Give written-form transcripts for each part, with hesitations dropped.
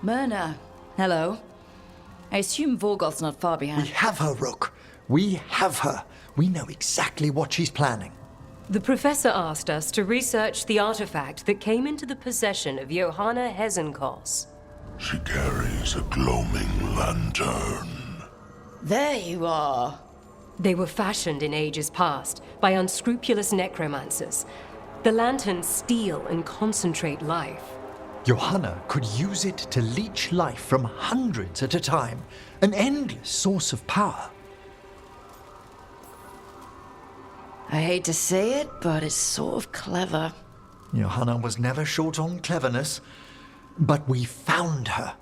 Myrna, hello. I assume Vorgoth's not far behind. We have her, Rook. We have her. We know exactly what she's planning. The professor asked us to research the artifact that came into the possession of Johanna Hezenkoss. She carries a gloaming lantern. There you are. They were fashioned in ages past by unscrupulous necromancers. The lanterns steal and concentrate life. Johanna could use it to leech life from hundreds at a time. An endless source of power. I hate to say it, but it's sort of clever. Johanna was never short on cleverness, but we found her.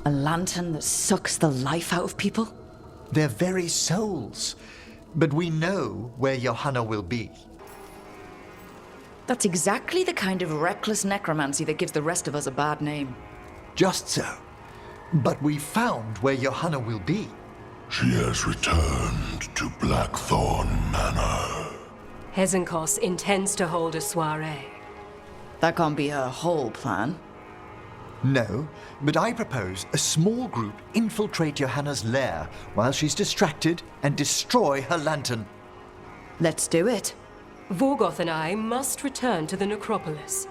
A lantern that sucks the life out of people? Their very souls. But we know where Johanna will be. That's exactly the kind of reckless necromancy that gives the rest of us a bad name. Just so. But we found where Johanna will be. She has returned to Blackthorne Manor. Hezenkoss intends to hold a soiree. That can't be her whole plan. No, but I propose a small group infiltrate Johanna's lair while she's distracted and destroy her lantern. Let's do it. Vorgoth and I must return to the Necropolis.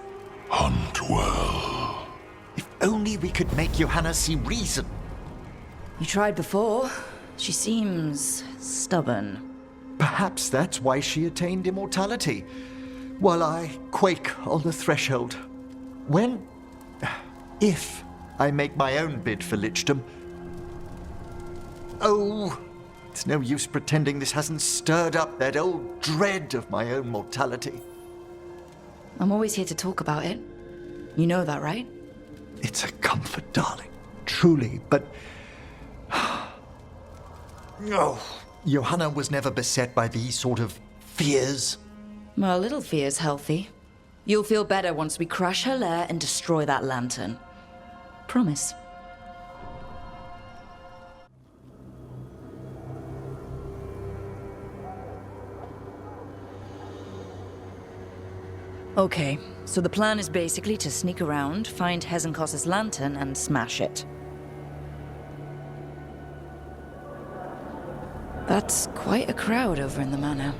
Hunt well. If only we could make Johanna see reason. You tried before. She seems stubborn. Perhaps that's why she attained immortality, while I quake on the threshold. If I make my own bid for lichdom. Oh, it's no use pretending this hasn't stirred up that old dread of my own mortality. I'm always here to talk about it. You know that, right? It's a comfort, darling. Truly, but... Oh, Johanna was never beset by these sort of fears. Well, a little fear's healthy. You'll feel better once we crash her lair and destroy that lantern. Promise. Okay, so the plan is basically to sneak around, find Hezenkoss's lantern, and smash it. That's quite a crowd over in the manor.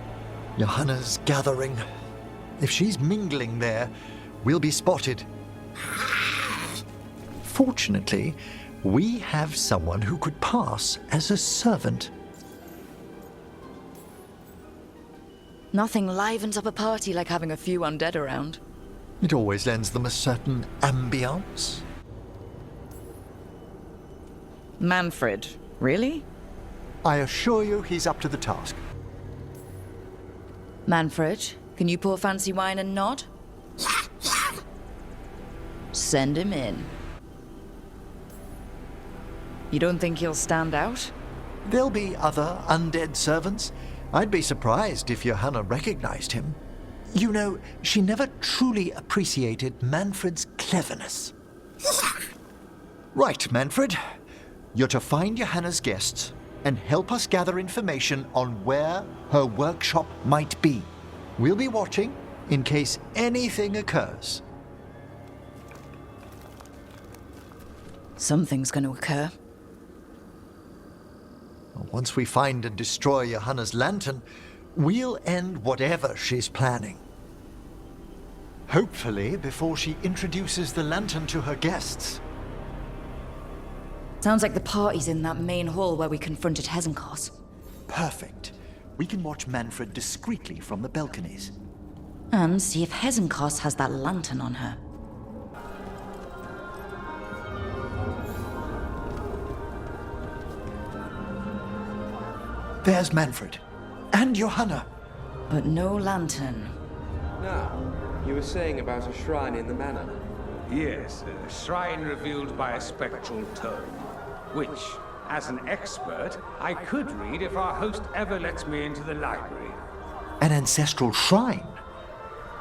Johanna's gathering. If she's mingling there, we'll be spotted. Fortunately, we have someone who could pass as a servant. Nothing livens up a party like having a few undead around. It always lends them a certain ambience. Manfred, really? I assure you he's up to the task. Manfred, can you pour fancy wine and nod? Send him in. You don't think he'll stand out? There'll be other undead servants. I'd be surprised if Johanna recognized him. You know, she never truly appreciated Manfred's cleverness. Right, Manfred. You're to find Johanna's guests and help us gather information on where her workshop might be. We'll be watching in case anything occurs. Something's going to occur. Once we find and destroy Johanna's lantern, we'll end whatever she's planning. Hopefully before she introduces the lantern to her guests. Sounds like the party's in that main hall where we confronted Hezenkoss. Perfect. We can watch Manfred discreetly from the balconies. And see if Hezenkoss has that lantern on her. There's Manfred. And Johanna. But no lantern. Now, you were saying about a shrine in the manor. Yes, a shrine revealed by a spectral tome, which, as an expert, I could read if our host ever lets me into the library. An ancestral shrine.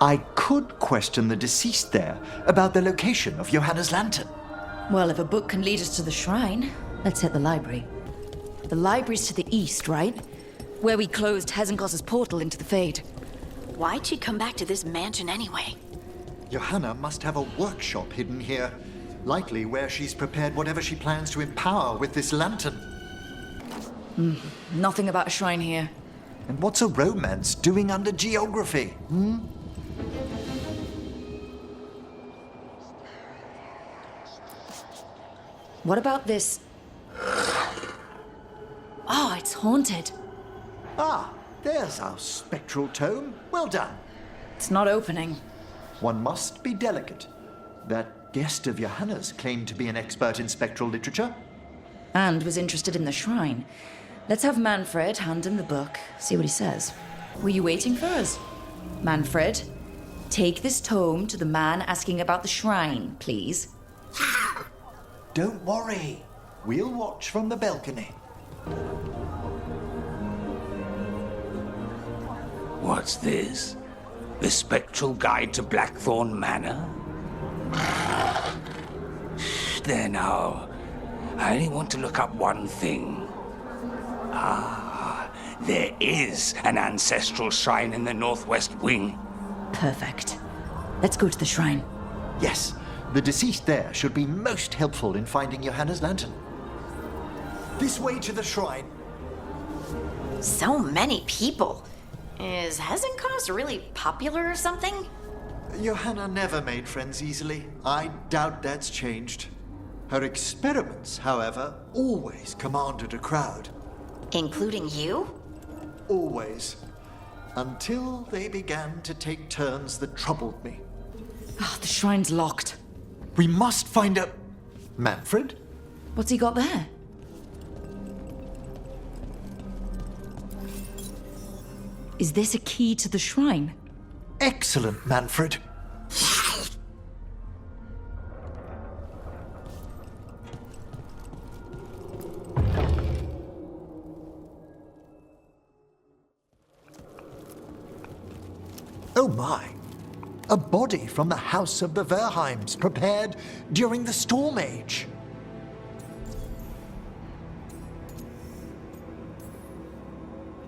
I could question the deceased there about the location of Johanna's lantern. Well, if a book can lead us to the shrine, let's hit the library. The library's to the east, right? Where we closed Hezenkoss's portal into the Fade. Why'd she come back to this mansion anyway? Johanna must have a workshop hidden here. Likely where she's prepared whatever she plans to empower with this lantern. Nothing about a shrine here. And what's a romance doing under geography? What about this? Oh, it's haunted. Ah, there's our spectral tome. Well done. It's not opening. One must be delicate. That guest of Johanna's claimed to be an expert in spectral literature. And was interested in the shrine. Let's have Manfred hand him the book, see what he says. Were you waiting for us? Manfred, take this tome to the man asking about the shrine, please. Don't worry. We'll watch from the balcony. What's this? The Spectral Guide to Blackthorne Manor? There now. I only want to look up one thing. Ah, there is an ancestral shrine in the northwest wing. Perfect. Let's go to the shrine. Yes, the deceased there should be most helpful in finding Johanna's lantern. This way to the shrine. So many people. Is Hezenkoss really popular or something? Johanna never made friends easily. I doubt that's changed. Her experiments, however, always commanded a crowd. Including you? Always. Until they began to take turns that troubled me. Oh, the shrine's locked. We must find a... Manfred? What's he got there? Is this a key to the shrine? Excellent, Manfred. Oh my! A body from the House of the Verheims, prepared during the Storm Age.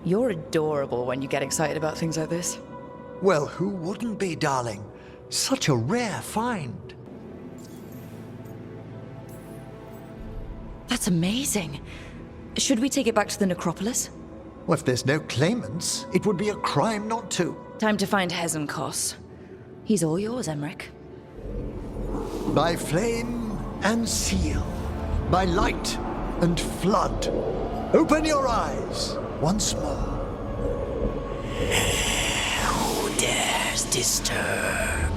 You're adorable when you get excited about things like this. Well, who wouldn't be, darling? Such a rare find. That's amazing. Should we take it back to the Necropolis? Well, if there's no claimants, it would be a crime not to. Time to find Hezenkoss. He's all yours, Emmrich. By flame and seal, by light and flood, open your eyes once more. Who dares disturb?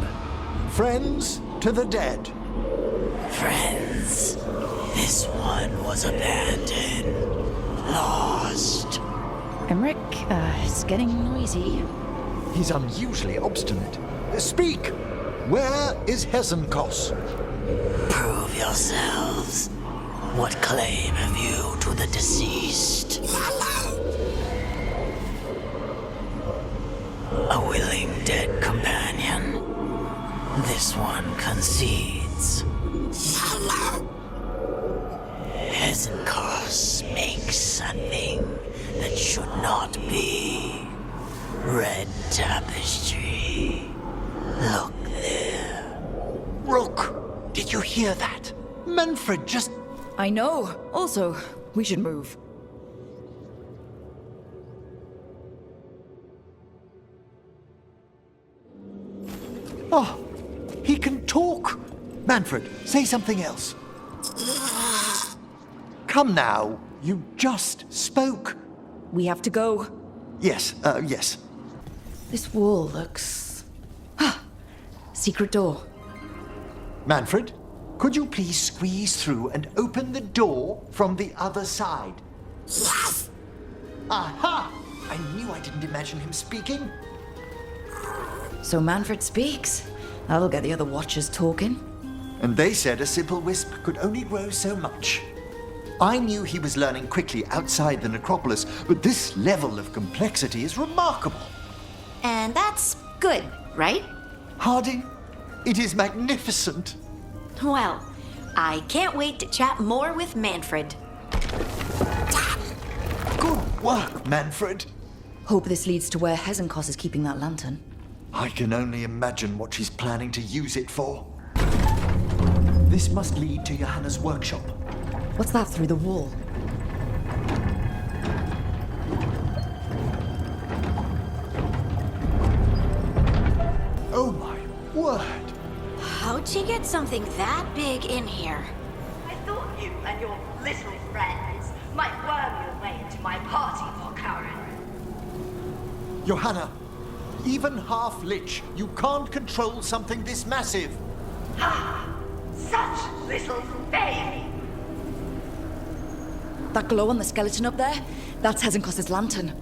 Friends to the dead. Friends, this one was abandoned, lost. Emmrich, it's getting noisy. He's unusually obstinate. Speak! Where is Hezenkoss? Prove yourselves. What claim have you to the deceased? A willing dead companion. This one concedes. Hezenkoss makes a thing that should not be. Red tapestry. Look there. Rook, did you hear that? Manfred just... I know. Also, we should move. Oh, he can talk. Manfred, say something else. Come now, you just spoke. We have to go. Yes, yes. This wall looks... Secret door. Manfred, could you please squeeze through and open the door from the other side? Yes! Aha! I knew I didn't imagine him speaking. So Manfred speaks. That'll get the other Watchers talking. And they said a simple wisp could only grow so much. I knew he was learning quickly outside the Necropolis, but this level of complexity is remarkable. And that's good, right? Harding, it is magnificent. Well, I can't wait to chat more with Manfred. Good work, Manfred. Hope this leads to where Hezenkoss is keeping that lantern. I can only imagine what she's planning to use it for. This must lead to Johanna's workshop. What's that through the wall? Oh my word! How'd she get something that big in here? I thought you and your little friends might worm your way into my party, Volkarin. Johanna, even half lich, you can't control something this massive. Ha! Such little faith! That glow on the skeleton up there? That's Hezenkoss's lantern.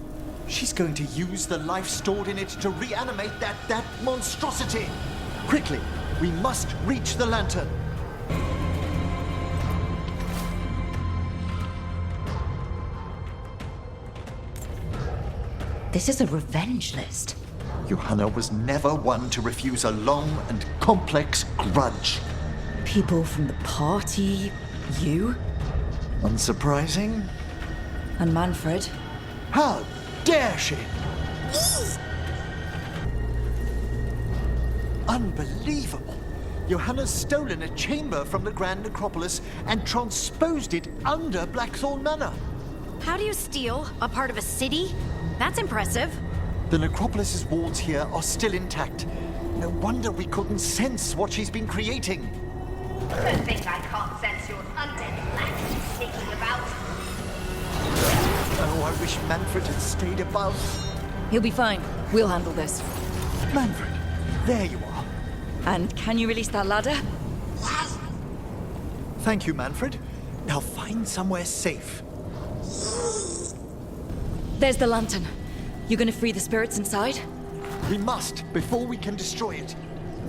She's going to use the life stored in it to reanimate that monstrosity. Quickly, we must reach the lantern. This is a revenge list. Johanna was never one to refuse a long and complex grudge. People from the party, you, Unsurprising? and Manfred. How dare she? Unbelievable! Johanna's stolen a chamber from the Grand Necropolis and transposed it under Blackthorne Manor. How do you steal a part of a city? That's impressive. The Necropolis's walls here are still intact. No wonder we couldn't sense what she's been creating. Don't think I can't sense your undead lax sneaking about. Oh, I wish Manfred had stayed above. He'll be fine. We'll handle this. Manfred, there you are. And can you release that ladder? Thank you, Manfred. Now find somewhere safe. There's the lantern. You gonna free the spirits inside? We must, before we can destroy it.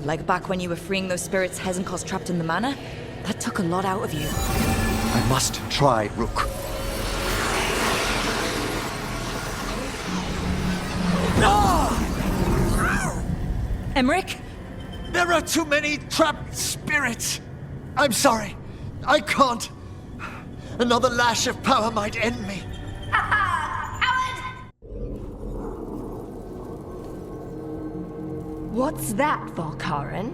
Like back when you were freeing those spirits Hezenkoss trapped in the manor? That took a lot out of you. I must try, Rook. Emmrich? There are too many trapped spirits. I'm sorry. I can't. Another lash of power might end me. What's that, Volkarin?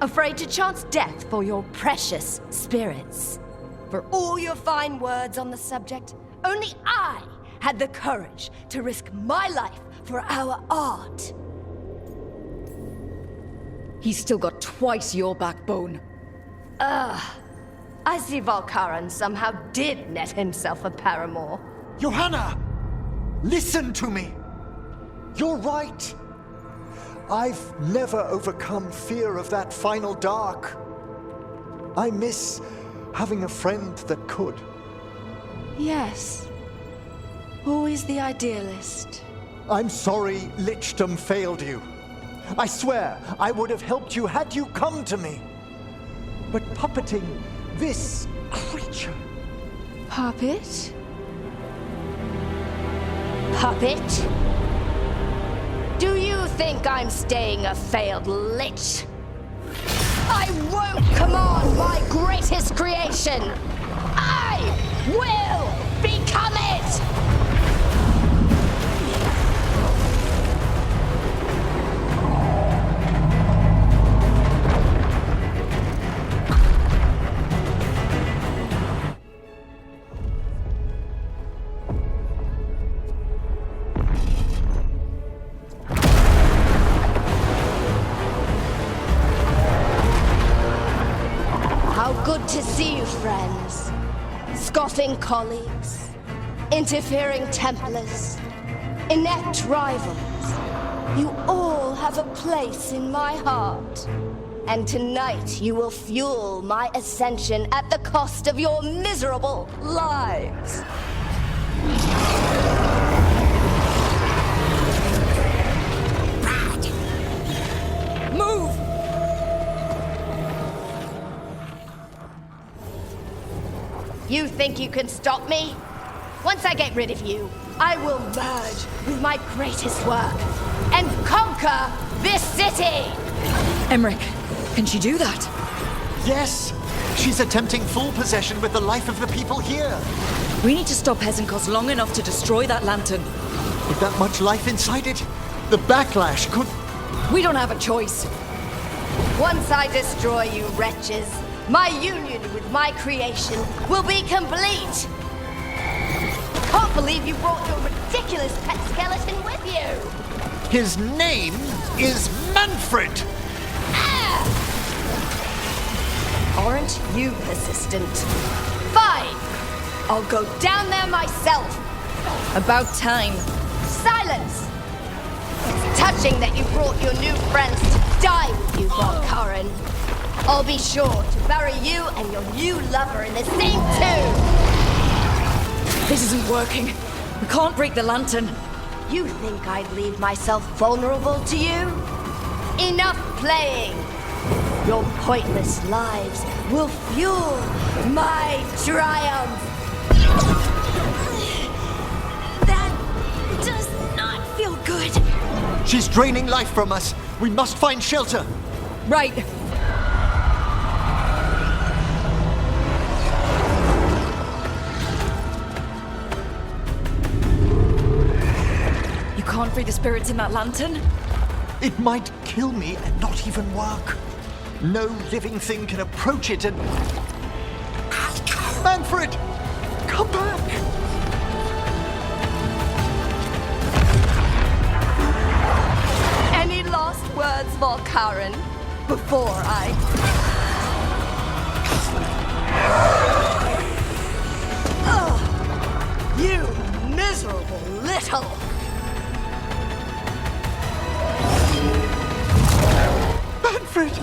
Afraid to chance death for your precious spirits? For all your fine words on the subject, only I had the courage to risk my life for our art. He's still got twice your backbone. I see Volkarin somehow did net himself a paramour. Johanna! Listen to me! You're right. I've never overcome fear of that final dark. I miss having a friend that could. Yes. Always the idealist. I'm sorry lichdom failed you. I swear I would have helped you had you come to me. But puppeting this creature... Puppet? Puppet? Do you think I'm staying a failed lich? I won't command my greatest creation! I will become it! Good to see you, friends. Scoffing colleagues, interfering Templars, inept rivals. You all have a place in my heart. And tonight you will fuel my ascension at the cost of your miserable lives. Move! You think you can stop me? Once I get rid of you, I will merge with my greatest work and conquer this city! Emmrich, can she do that? Yes! She's attempting full possession with the life of the people here. We need to stop Hezenkoss long enough to destroy that lantern. With that much life inside it, the backlash could... We don't have a choice. Once I destroy you wretches, my union with my creation will be complete. Can't believe you brought your ridiculous pet skeleton with you. His name is Manfred! Aren't you persistent? Fine! I'll go down there myself. About time. Silence! It's touching that you brought your new friends to die with you, Volkarin. I'll be sure to bury you and your new lover in the same tomb. This isn't working. We can't break the lantern. You think I'd leave myself vulnerable to you? Enough playing! Your pointless lives will fuel my triumph! That does not feel good. She's draining life from us. We must find shelter. Right. You can't free the spirits in that lantern? It might kill me and not even work. No living thing can approach it and... Manfred! Come back! Any last words, Volkarin, before I... Ugh, you miserable little... Manfred!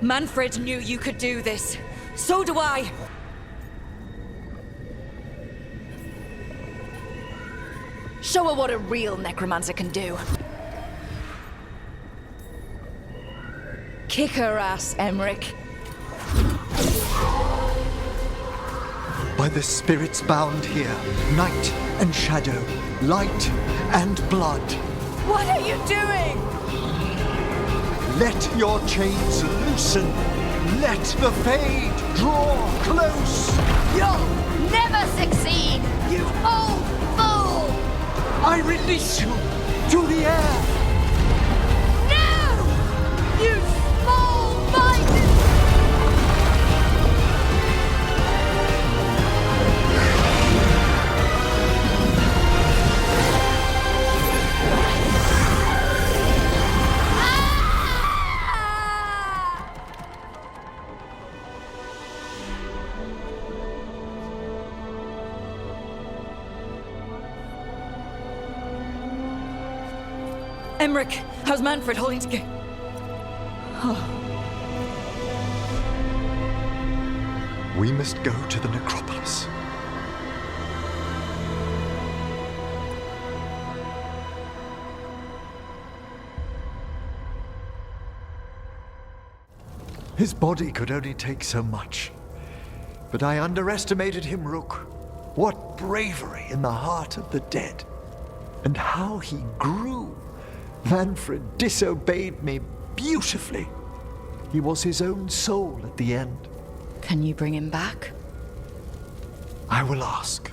Manfred knew you could do this. So do I. Show her what a real necromancer can do. Kick her ass, Emmrich. By the spirits bound here, night and shadow, light and blood. What are you doing? Let your chains loosen. Let the fade draw close. You'll never succeed, you old fool! I release you to the air. No! You small-minded... Emmrich, how's Manfred holding together? We must go to the Necropolis. His body could only take so much. But I underestimated him, Rook. What bravery in the heart of the dead. And how he grew. Manfred disobeyed me beautifully. He was his own soul at the end. Can you bring him back? I will ask.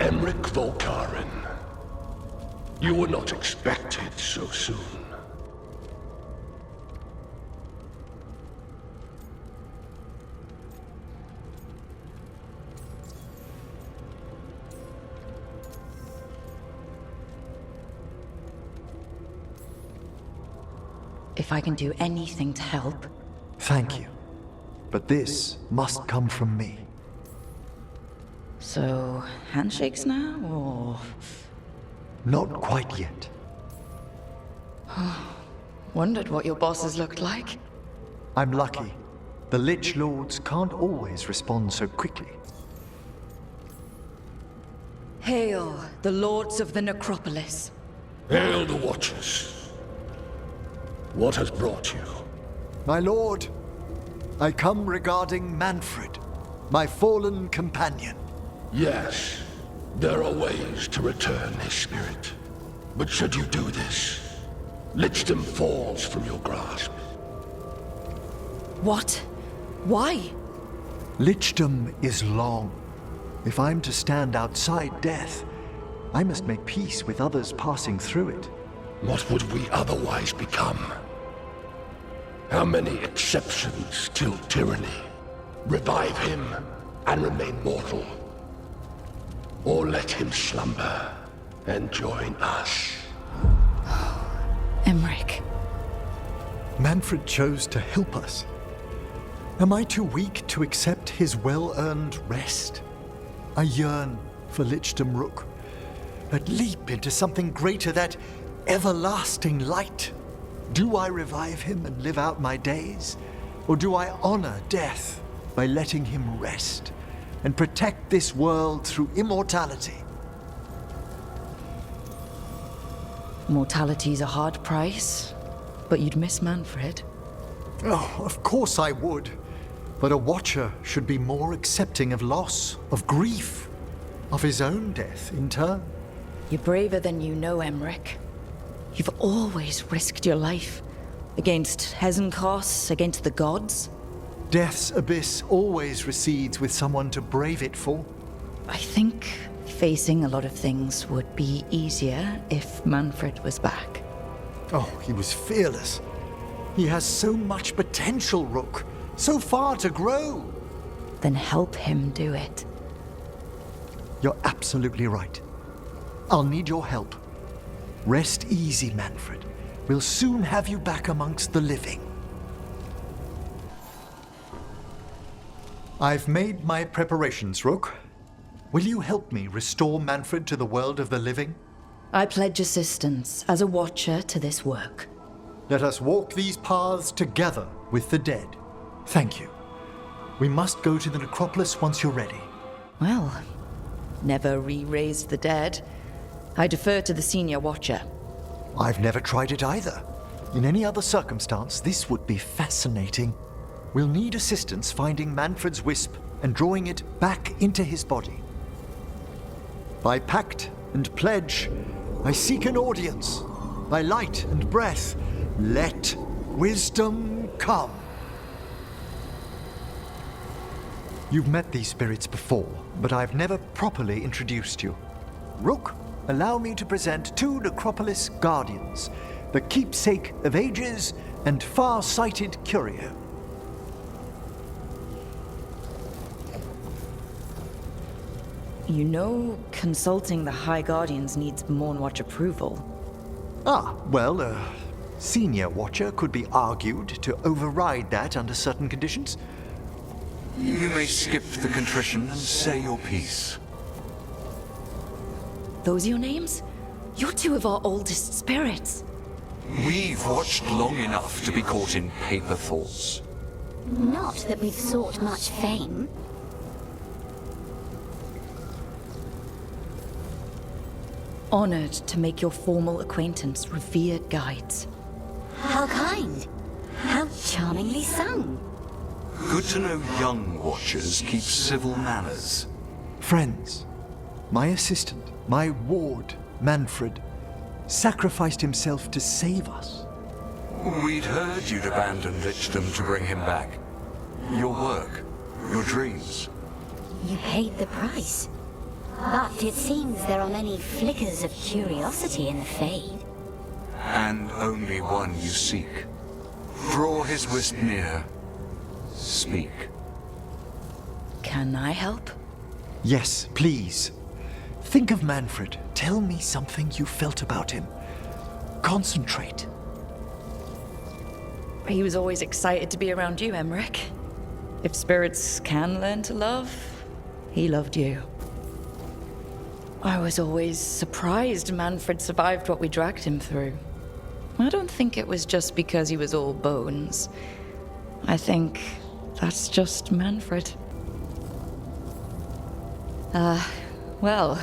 Emmrich Volkarin. You were not expected so soon. If I can do anything to help. Thank you. But this must come from me. So, handshakes now, or...? Not quite yet. Wondered what your bosses looked like. I'm lucky. The Lich Lords can't always respond so quickly. Hail, the Lords of the Necropolis. Hail the Watchers. What has brought you? My lord, I come regarding Manfred, my fallen companion. Yes, There are ways to return his spirit. But should you do this, lichdom falls from your grasp. What? Why? Lichdom is long. If I'm to stand outside death, I must make peace with others passing through it. What would we otherwise become? How many exceptions till tyranny? Revive him and remain mortal. Or let him slumber and join us. Emmrich. Manfred chose to help us. Am I too weak to accept his well-earned rest? I yearn for Lichdom Rook, that leap into something greater, that everlasting light. Do I revive him and live out my days? Or do I honor death by letting him rest and protect this world through immortality? Mortality's a hard price, but you'd miss Manfred. Oh, of course I would. But a Watcher should be more accepting of loss, of grief, of his own death in turn. You're braver than you know, Emmrich. You've always risked your life. Against Hezenkoss, against the gods. Death's abyss always recedes with someone to brave it for. I think facing a lot of things would be easier if Manfred was back. Oh, he was fearless. He has so much potential, Rook. So far to grow. Then help him do it. You're absolutely right. I'll need your help. Rest easy, Manfred. We'll soon have you back amongst the living. I've made my preparations, Rook. Will you help me restore Manfred to the world of the living? I pledge assistance as a watcher to this work. Let us walk these paths together with the dead. Thank you. We must go to the Necropolis once you're ready. Well, never re-raised the dead. I defer to the senior watcher. I've never tried it either. In any other circumstance, this would be fascinating. We'll need assistance finding Manfred's wisp and drawing it back into his body. By pact and pledge, I seek an audience. By light and breath, let wisdom come. You've met these spirits before, but I've never properly introduced you. Rook, allow me to present two Necropolis guardians, the keepsake of ages and far-sighted curio. You know, consulting the High Guardians needs Mourn Watch approval. Well, a senior watcher could be argued to override that under certain conditions. You may skip the contrition and say your piece. Those your names? You're two of our oldest spirits. We've watched long enough to be caught in paper thoughts. Not that we've sought much fame. Honored to make your formal acquaintance, revered guides. How kind. How charmingly sung. Good to know young watchers keep civil manners. Friends, my assistant, my ward, Manfred, sacrificed himself to save us. We'd heard you'd abandoned Lichdom to bring him back. Your work, your dreams. You paid the price. But it seems there are many flickers of curiosity in the Fade. And only one you seek. Draw his wisp near. Speak. Can I help? Yes, please. Think of Manfred. Tell me something you felt about him. Concentrate. He was always excited to be around you, Emmrich. If spirits can learn to love, he loved you. I was always surprised Manfred survived what we dragged him through. I don't think it was just because he was all bones. I think that's just Manfred. Well,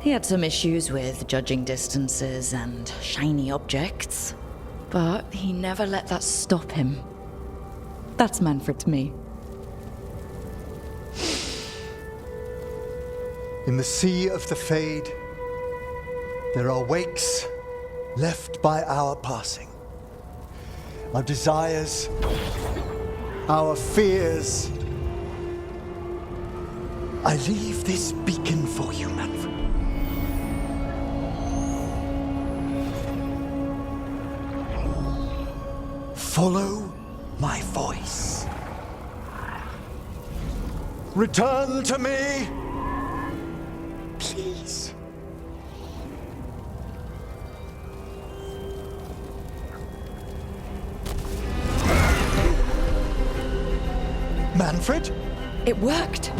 he had some issues with judging distances and shiny objects, but he never let that stop him. That's Manfred to me. In the sea of the Fade, there are wakes left by our passing. Our desires, our fears. I leave this beacon for you, Manfred. Follow my voice. Return to me, please. Manfred? It worked.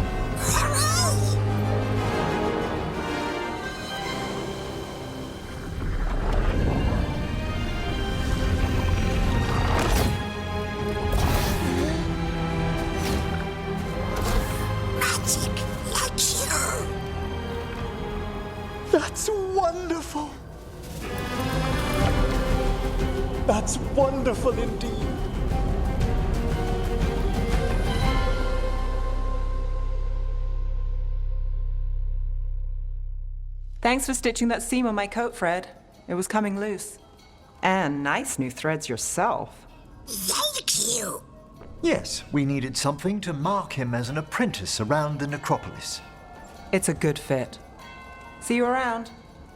That's wonderful. That's wonderful indeed. Thanks for stitching that seam on my coat, Fred. It was coming loose. And nice new threads yourself. Thank you. Yes, we needed something to mark him as an apprentice around the Necropolis. It's a good fit. See you around.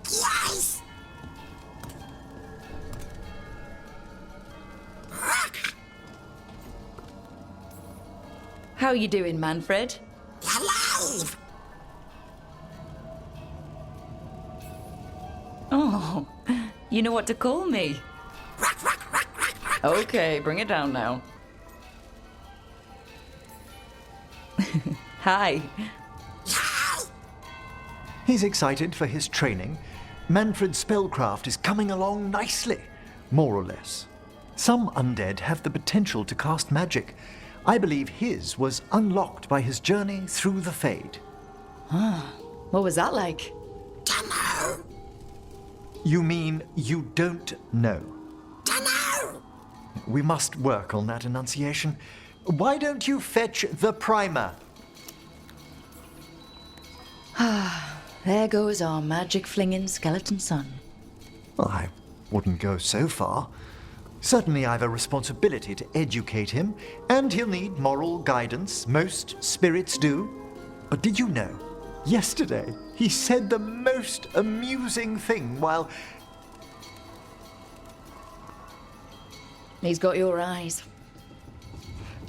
Yes. How you doing, Manfred? Alive. Oh, you know what to call me. Okay, bring it down now. Hi. He's excited for his training. Manfred's spellcraft is coming along nicely, more or less. Some undead have the potential to cast magic. I believe his was unlocked by his journey through the Fade. What was that like? Dunno. You mean you don't know? Dunno. We must work on that enunciation. Why don't you fetch the primer? There goes our magic-flinging skeleton son. Well, I wouldn't go so far. Certainly I've a responsibility to educate him, and he'll need moral guidance. Most spirits do. But did you know, yesterday he said the most amusing thing while... He's got your eyes.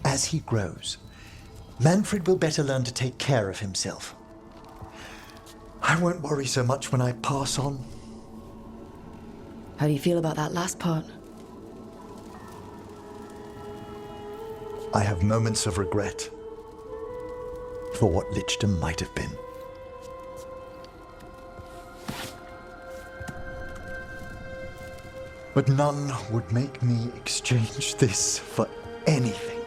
As he grows, Manfred will better learn to take care of himself. I won't worry so much when I pass on. How do you feel about that last part? I have moments of regret for what lichdom might have been. But none would make me exchange this for anything.